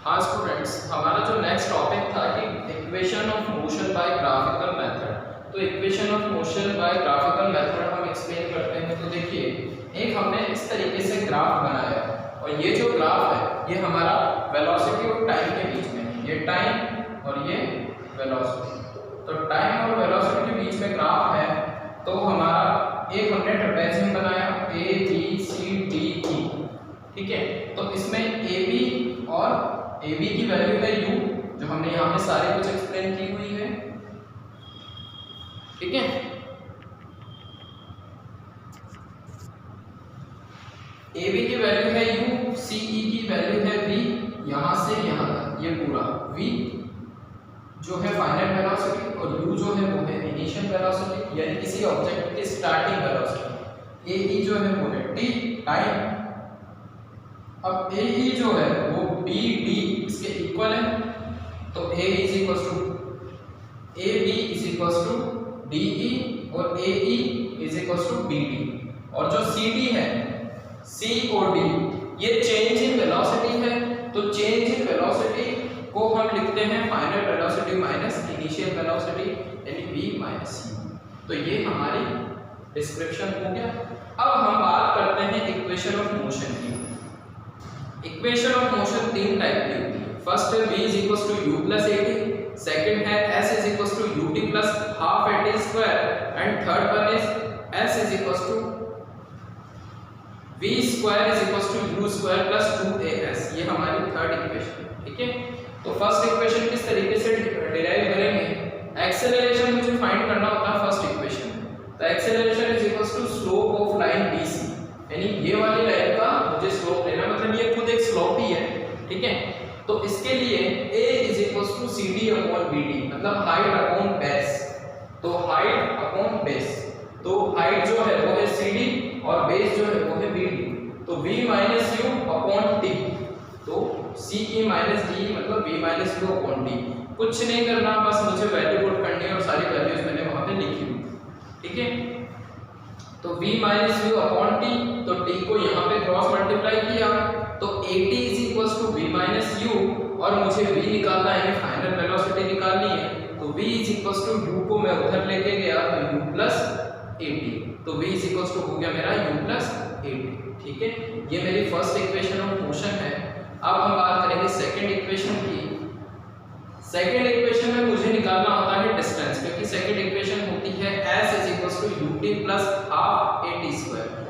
हाँ स्टूडेंट्स, हमारा जो नेक्स्ट टॉपिक था कि equation of motion by graphical method. तो equation of motion by graphical method हम एक्सप्लेन करते हैं। तो देखिए, एक हमने इस तरीके से ग्राफ बनाया और ये जो ग्राफ है ये हमारा वेलोसिटी और टाइम के बीच में है। ये टाइम और ये वेलोसिटी। तो टाइम और वेलोसिटी के बीच में ग्राफ है। तो हमारा एक हमने ट्रेपेजियम बनाया A B C D E, ठीक है। तो इसमें ए बी और ए बी की वैल्यू है u, जो हमने यहाँ पे सारे कुछ एक्सप्लेन की हुई है, ठीक है। ए बी की वैल्यू है u, सी ई की वैल्यू है v, यहाँ से यहाँ तक ये पूरा v जो है फाइनल वेलोसिटी और u जो है वो है इनिशियल वेलोसिटी, यानी किसी ऑब्जेक्ट की स्टार्टिंग वेलोसिटी। ए ई जो है वो है t टाइम। अब ए ई जो है वो बी डी इसके इक्वल है। तो A is equal to A B is equal to D E और A E is equal to B D. और जो सी डी है, सी और डी, ये चेंज इन वेलोसिटी है। तो चेंज इन वेलोसिटी को हम लिखते हैं final velocity minus initial velocity, यानी v माइनस u। तो ये हमारी डिस्क्रिप्शन हो गया। अब हम बात करते हैं इक्वेशन ऑफ मोशन की। इक्वेशन ऑफ मोशन तीन टाइप की होती है। फर्स्ट है v is equal to u plus a t, second है s is equal to u t plus half a t square, and third one is s is equal to v square is equal to u square plus 2as। ये हमारी third equation है, ठीक है। तो first equation किस तरीके से derive करेंगे? एक्सेलरेशन मुझे फाइंड करना होता है फर्स्ट इक्वेशन में। तो acceleration is equal to slope of line BC, यानी ये वाली लाइन का मुझे स्लोप लेना, मतलब ये खुद एक स्लोप ही है, ठीक है। तो इसके लिए a is equal to c d upon b d, मतलब हाइट अपॉन बेस। तो हाइट अपॉन बेस, तो हाइट जो है वो है सी डी और बेस जो है वो है बी डी। तो v minus you upon T, तो सी ई माइनस डी मतलब v minus you upon T. कुछ नहीं करना, बस मुझे वैल्यू पुट करनी है और सारी वैल्यूज मैंने वहां पे लिखी हुई, ठीक है। तो v minus you upon T, तो t को यहाँ पे क्रॉस मल्टीप्लाई किया, तो at is equal to v minus u, और मुझे v निकालना है, यानी फाइनल वेलोसिटी निकालनी है। तो v is equal to u को मैं उधर लेके गया तो u प्लस at, तो v इज इक्वल टू हो गया मेरा u प्लस at, ठीक है। ये मेरी फर्स्ट इक्वेशन ऑफ मोशन है। अब हम बात करेंगे सेकंड इक्वेशन की। सेकंड इक्वेशन में मुझे निकालना होता है डिस्टेंस, क्योंकि सेकंड इक्वेशन होती है s is equal to ut plus half at square.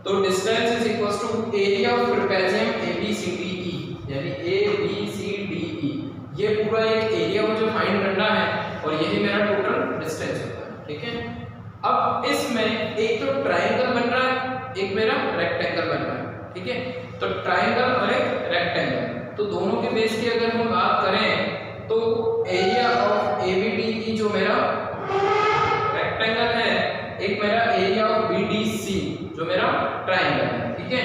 तो distance is equal to area of trapezium ABCDE, यानी ABCDE। ये पूरा एक एरिया मुझे फाइंड करना है और यही मेरा टोटल डिस्टेंस होता है, ठीक है। अब इसमें एक तो ट्रायंगल बन रहा है, एक मेरा रेक्टेंगल बन रहा है, ठीक है। तो ट्रायंगल और एक रेक्टेंगल, तो दोनों के बेस की अगर हम बात करें तो एरिया ऑफ ABDE जो मेरा रेक्टेंगल है, एक मेरा एरिया ऑफ BDC जो मेरा ट्रायंगल है, ठीक है।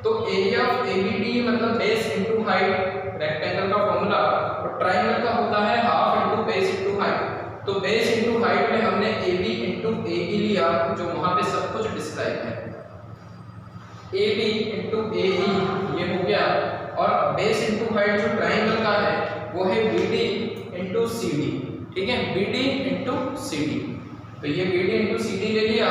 तो एरिया ऑफ ABDE मतलब बेस इनटू हाइट, रेक्टेंगल का फॉर्मूला, और ट्रायंगल का होता है half into base into height. तो बेस इनटू हाइट में हमने AB इनटू AE लिया, जो वहां पे सब कुछ डिस्क्राइब है। AB इनटू AE ये हो गया, और बेस इनटू हाइट जो ट्रायंगल का है वो है BD इनटू CD, ठीक है। BD इनटू CD, तो ये BD इनटू CD ले लिया।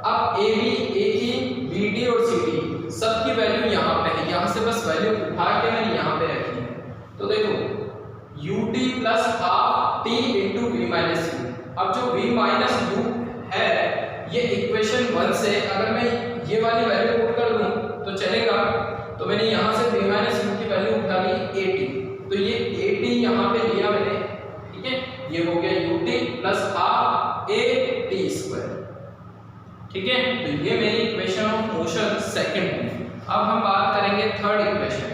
अब AB, AE, BD और CD सबकी वैल्यू यहाँ पे है, यहाँ से बस वैल्यू उठा के मैंने यहाँ पे रखी है। तो देखो UT plus half T into V minus U। अब जो V माइनस U है, ये इक्वेशन 1 से अगर मैं ये वाली वैल्यू पुट कर दूं तो चलेगा। तो मैंने यहाँ से V माइनस U की वैल्यू उठा ली AT, तो ये AT यहाँ पे लिया मैंने, ठीक है। ये हो गया UT plus half AT square, ठीक है। तो ये मेरी इक्वेशन ऑफ मोशन सेकंड है। अब हम बात करेंगे थर्ड इक्वेशन।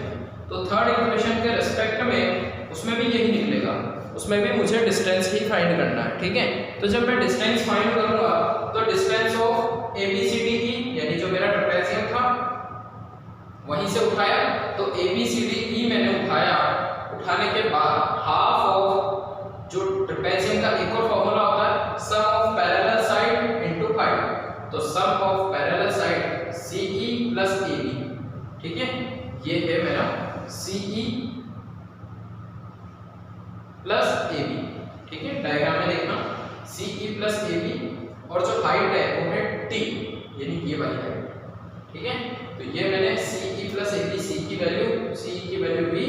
तो थर्ड इक्वेशन के रिस्पेक्ट में उसमें भी यही निकलेगा, उसमें भी मुझे डिस्टेंस ही फाइंड करना है, ठीक है। तो जब मैं डिस्टेंस फाइंड करूंगा तो डिस्टेंस ऑफ ABCDE, यानी जो मेरा ट्रेपेजियम था वहीं से उठाया, तो ABCDE मैंने उठाया। उठाने के बाद हाफ ऑफ जो ट्रेपेजियम का एक और फॉर्मूला होता है, sum of parallel side into height. तो sum of parallel side CE plus AB, ठीक है। ये है मेरा CE प्लस ए बी। ठीक है, डायग्राम में देखना सी ई प्लस ए बी और जो हाइट है वो है टी, यानी ये वाली हाइट। ठीक है, तो ये मैंने सी ई प्लस ए बी, सी की वैल्यू बी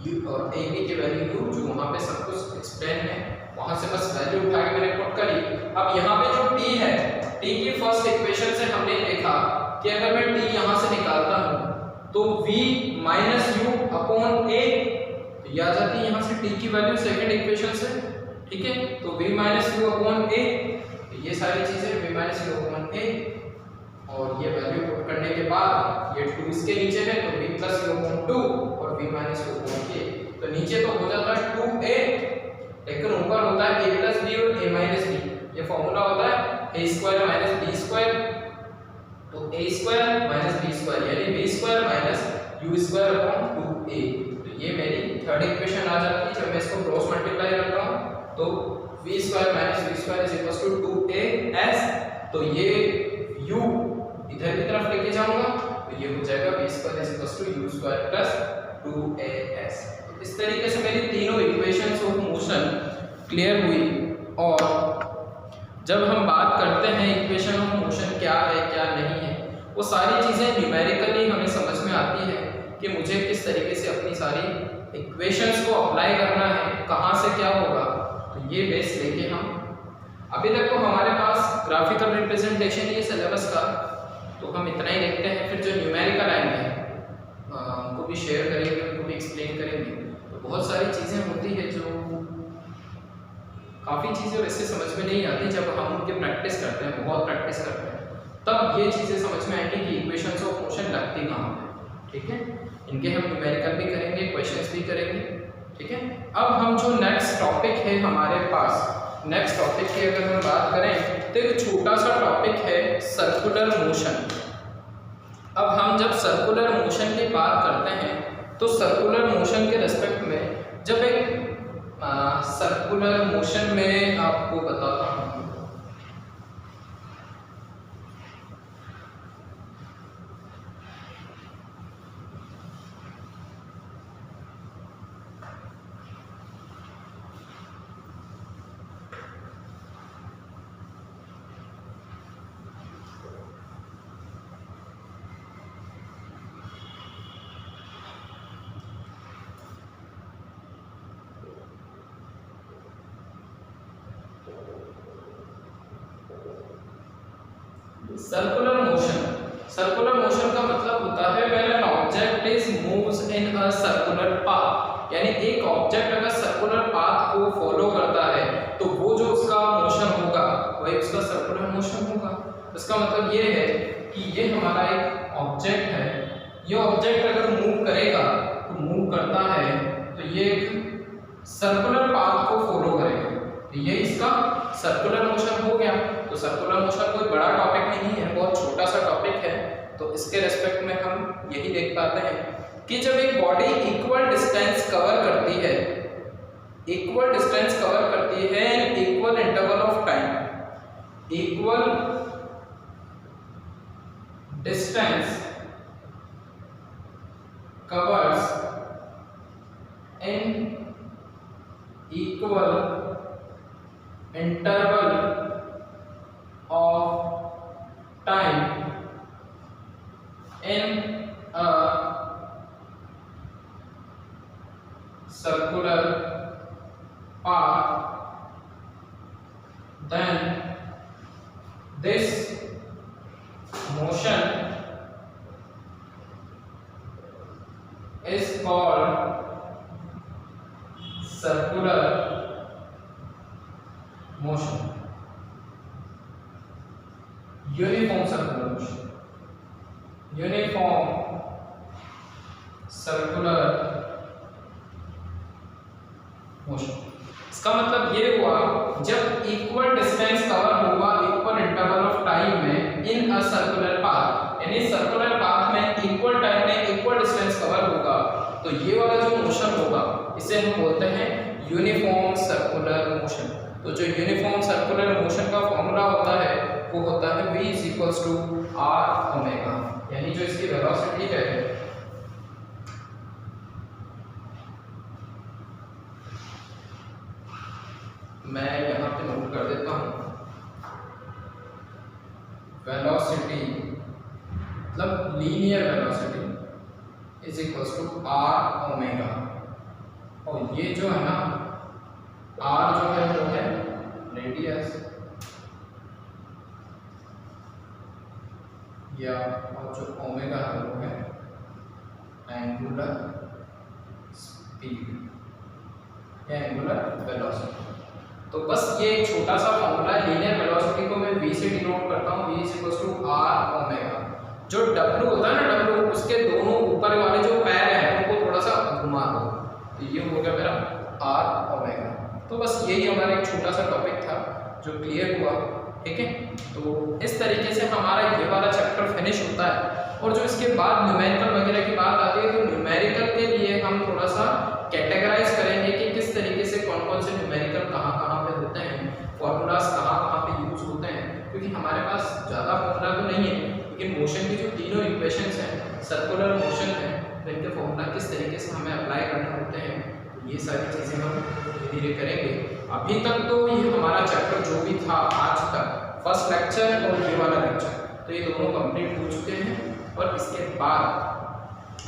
यू और ए बी की वैल्यू यू, जो वहाँ पे सब कुछ एक्सप्लेन है वहाँ से बस वैल्यू उठा के मैंने पुट करी। अब यहाँ पे जो टी है, टी की फर्स्ट इक्वेशन से हमने देखा कि अगर मैं टी यहाँ से निकालता हूँ तो v माइनस यू अपॉन ए, तो ये आ जाती है यहाँ से टी की वैल्यू सेकंड इक्वेशन से। ठीक है, तो v माइनस यू अपॉन ए, ये सारी चीजें v माइनस यू अपॉन ए, और ये वैल्यू पुट करने के बाद ये 2 इसके नीचे है तो v प्लस यू अपॉन 2 और v माइनस यू अपॉन ए, तो नीचे तो हो जाता है 2a, लेकिन ऊपर होता है a प्लस b और a माइनस b। ये फॉर्मूला होता है a square minus b square, तो a square minus b square यानी b square minus u square upon 2a। तो ये मेरी थर्ड इक्वेशन आ जाती है। जब मैं इसको क्रॉस मल्टीप्लाई करता हूँ तो v square minus v square is equal to 2as, तो ये u इधर की तरफ लेके जाऊंगा तो ये हो जाएगा v square is equal to u square plus 2as। इस तरीके से मेरी तीनों इक्वेशंस ऑफ मोशन क्लियर हुई। और जब हम बात करते हैं इक्वेशन ऑफ मोशन क्या है क्या नहीं है, वो सारी चीज़ें न्यूमेरिकली हमें समझ में आती है कि मुझे किस तरीके से अपनी सारी इक्वेशंस को अप्लाई करना है, कहाँ से क्या होगा। तो ये बेस लेके हम अभी तक तो हमारे पास ग्राफिकल रिप्रेजेंटेशन ये सिलेबस का, तो हम इतना ही देखते हैं। फिर जो न्यूमेरिकल आएंगे उनको भी शेयर करेंगे, उनको भी एक्सप्लेन करेंगे। तो बहुत सारी चीज़ें होती है जो काफ़ी चीज़ें वैसे समझ में नहीं आती, जब हम उनके प्रैक्टिस करते हैं, बहुत प्रैक्टिस करते हैं, तब ये चीज़ें समझ में आएंगी कि इक्वेशंस ऑफ मोशन लगती कहाँ है। ठीक है, इनके हम न्यूमेरिकल भी करेंगे, क्वेश्चंस भी करेंगे। ठीक है, अब हम जो नेक्स्ट टॉपिक है हमारे पास, नेक्स्ट टॉपिक की अगर हम बात करें तो एक छोटा सा टॉपिक है सर्कुलर मोशन। अब हम जब सर्कुलर मोशन की बात करते हैं तो सर्कुलर मोशन के रेस्पेक्ट में, जब एक सर्कुलर मोशन में आपको बताता हूँ, सर्कुलर मोशन का मतलब होता है when an object is moves in a circular path, यानी एक ऑब्जेक्ट अगर सर्कुलर पाथ को फॉलो करता है तो वो जो उसका मोशन होगा वही उसका सर्कुलर मोशन होगा। इसका मतलब ये है कि ये हमारा एक ऑब्जेक्ट है, ये ऑब्जेक्ट अगर मूव करेगा तो मूव करता है तो ये एक सर्कुलर पाथ को फॉलो करेगा, तो ये इसका सर्कुलर मोशन हो गया। तो सर्कुलर मोशन कोई बड़ा टॉपिक नहीं है, बहुत छोटा सा टॉपिक है। तो इसके रेस्पेक्ट में हम यही देख पाते हैं कि जब एक बॉडी इक्वल डिस्टेंस कवर करती है, इक्वल डिस्टेंस कवर करती है in equal interval of time, equal distance covers in equal interval of time in a circular path, then this motion is called circular motion, uniform circular motion, uniform circular motion। इसका मतलब ये हुआ जब equal distance cover होगा equal interval of time में इन a circular path, यानी circular path में equal time में इक्वल डिस्टेंस कवर होगा, तो ये वाला जो मोशन होगा इसे हम बोलते हैं यूनिफॉर्म सर्कुलर मोशन। तो जो यूनिफॉर्म सर्कुलर मोशन का फॉर्मूला होता है वो होता है v = r ओमेगा, यानी जो इसकी वेलोसिटी है मैं यहाँ पे नोट कर देता हूँ, वेलोसिटी मतलब linear velocity is equals to r omega, और ये जो है ना आर जो है वो है रेडियस या, और जो ओमेगा है वो है एंगुलर स्पीड या एंगुलर वेलोसिटी। तो बस ये एक छोटा सा फॉर्मूला है, लीनियर वेलोसिटी को मैं v से डिनोट करता हूँ, v equals to r omega. जो w होता है ना, w उसके दोनों ऊपर वाले जो पैर हैं उनको थोड़ा सा घुमा दो, तो ये हो गया मेरा आर ओमेगा। तो बस यही हमारा एक छोटा सा टॉपिक था जो क्लियर हुआ, ठीक है। तो इस तरीके से हमारा ये वाला चैप्टर फिनिश होता है, और जो इसके बाद न्यूमेरिकल वगैरह की बात आती है, तो न्यूमेरिकल के लिए हम थोड़ा सा कैटेगराइज करेंगे कि किस तरीके से कौन कौन से न्यूमेरिकल कहाँ कहाँ पे होते हैं, फॉर्मूलाज कहाँ कहाँ पे यूज होते हैं, क्योंकि हमारे पास ज़्यादा फॉर्मूला तो नहीं है, लेकिन मोशन की जो तीनों इक्वेशंस हैं, सर्कुलर मोशन है, तो इनके फॉर्मूला किस तरीके से हमें अप्लाई करने होते हैं, ये सारी चीज़ें हम धीरे धीरे करेंगे। अभी तक तो ये हमारा चैप्टर जो भी था आज तक, फर्स्ट लेक्चर और ये वाला लेक्चर, तो ये दोनों कंप्लीट हो चुके हैं। और इसके बाद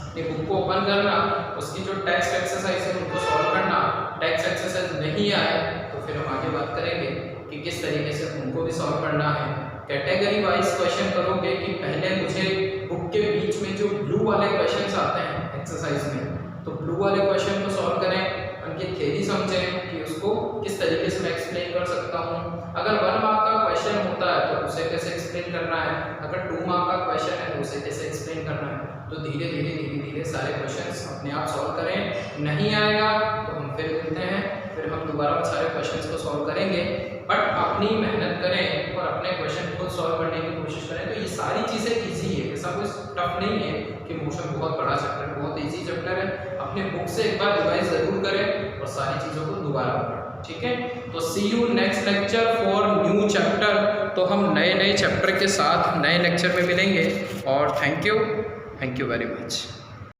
अपनी बुक को ओपन करना, उसकी जो टेक्स्ट एक्सरसाइज है उनको सॉल्व करना। टेक्स्ट एक्सरसाइज नहीं आए तो फिर हम आगे बात करेंगे कि किस तरीके से उनको भी सॉल्व करना है। कैटेगरी वाइज क्वेश्चन करोगे कि पहले मुझे बुक के बीच में जो ब्लू वाले क्वेश्चंस आते हैं एक्सरसाइज में, तो ब्लू वाले क्वेश्चन को सॉल्व करें, उनकी थ्योरी समझें कि उसको किस तरीके से मैं एक्सप्लेन कर सकता हूँ। अगर 1 मार्क का क्वेश्चन होता है तो उसे कैसे एक्सप्लेन करना है, अगर 2 मार्क का क्वेश्चन है तो उसे कैसे एक्सप्लेन करना है। तो धीरे धीरे सारे क्वेश्चंस अपने आप सॉल्व करें। नहीं आएगा तो हम फिर मिलते हैं, फिर हम दोबारा सारे क्वेश्चंस को सॉल्व करेंगे, बट अपनी मेहनत करें और अपने क्वेश्चन खुद सॉल्व करने की कोशिश करें। तो ये सारी चीज़ें ईजी है, ऐसा कुछ टफ नहीं है कि मोशन बहुत बड़ा चैप्टर है, बहुत ईजी चैप्टर है। अपने बुक से एक बार रिवाइज जरूर करें और सारी चीज़ों को दोबारा पढ़ें, ठीक है। तो see you next lecture for new chapter. तो हम नए चैप्टर के साथ नए लेक्चर में मिलेंगे, और थैंक यू वेरी मच।